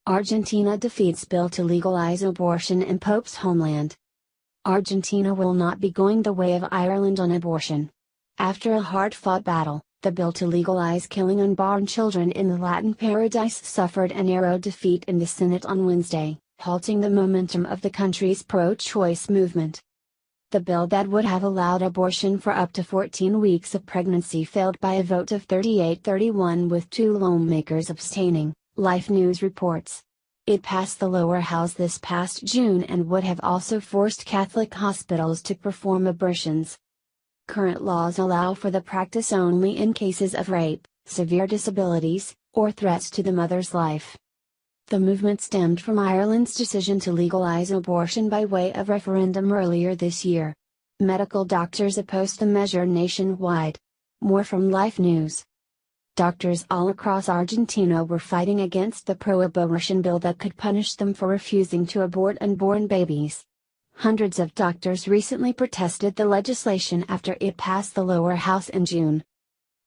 Argentina defeats bill to legalize abortion in Pope's homeland. Argentina will not be going the way of Ireland on abortion. After a hard-fought battle, the bill to legalize killing unborn children in the Latin paradise suffered a narrow defeat in the Senate on Wednesday, halting the momentum of the country's pro-choice movement. The bill that would have allowed abortion for up to 14 weeks of pregnancy failed by a vote of 38-31 with 2 lawmakers abstaining, LifeNews reports. It passed the lower house this past June and would have also forced Catholic hospitals to perform abortions. Current laws allow for the practice only in cases of rape, severe disabilities, or threats to the mother's life. The movement stemmed from Ireland's decision to legalize abortion by way of referendum earlier this year. Medical doctors opposed the measure nationwide. More from LifeNews. Doctors all across Argentina were fighting against the pro-abortion bill that could punish them for refusing to abort unborn babies. Hundreds of doctors recently protested the legislation after it passed the lower house in June.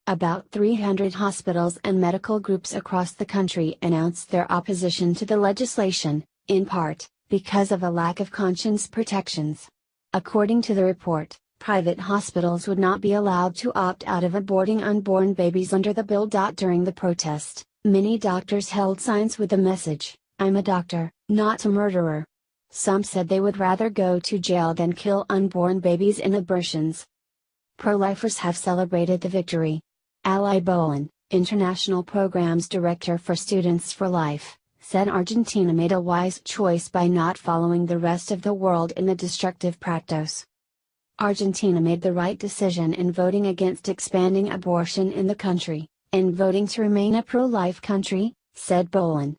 About 300 hospitals and medical groups across the country announced their opposition to the legislation, in part, because of a lack of conscience protections. According to the report, private hospitals would not be allowed to opt out of aborting unborn babies under the bill. During the protest, many doctors held signs with the message, "I'm a doctor, not a murderer." Some said they would rather go to jail than kill unborn babies in abortions. Pro-lifers have celebrated the victory. Ali Bowen, International Programs Director for Students for Life, said Argentina made a wise choice by not following the rest of the world in the destructive practice. Argentina made the right decision in voting against expanding abortion in the country, and voting to remain a pro-life country, said Bowen.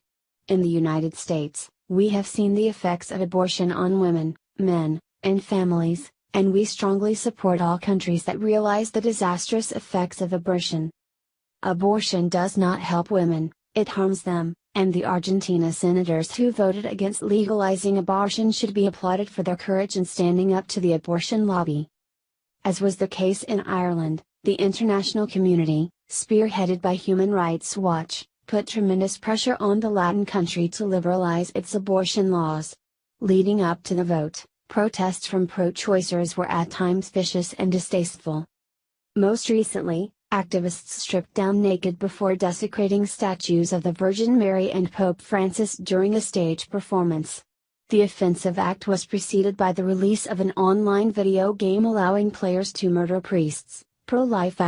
In the United States, we have seen the effects of abortion on women, men, and families, and we strongly support all countries that realize the disastrous effects of abortion. Abortion does not help women, it harms them, and the Argentina senators who voted against legalizing abortion should be applauded for their courage in standing up to the abortion lobby. As was the case in Ireland, the international community, spearheaded by Human Rights Watch, put tremendous pressure on the Latin country to liberalize its abortion laws. Leading up to the vote, protests from pro-choicers were at times vicious and distasteful. Most recently, activists stripped down naked before desecrating statues of the Virgin Mary and Pope Francis during a stage performance. The offensive act was preceded by the release of an online video game allowing players to murder priests, pro-life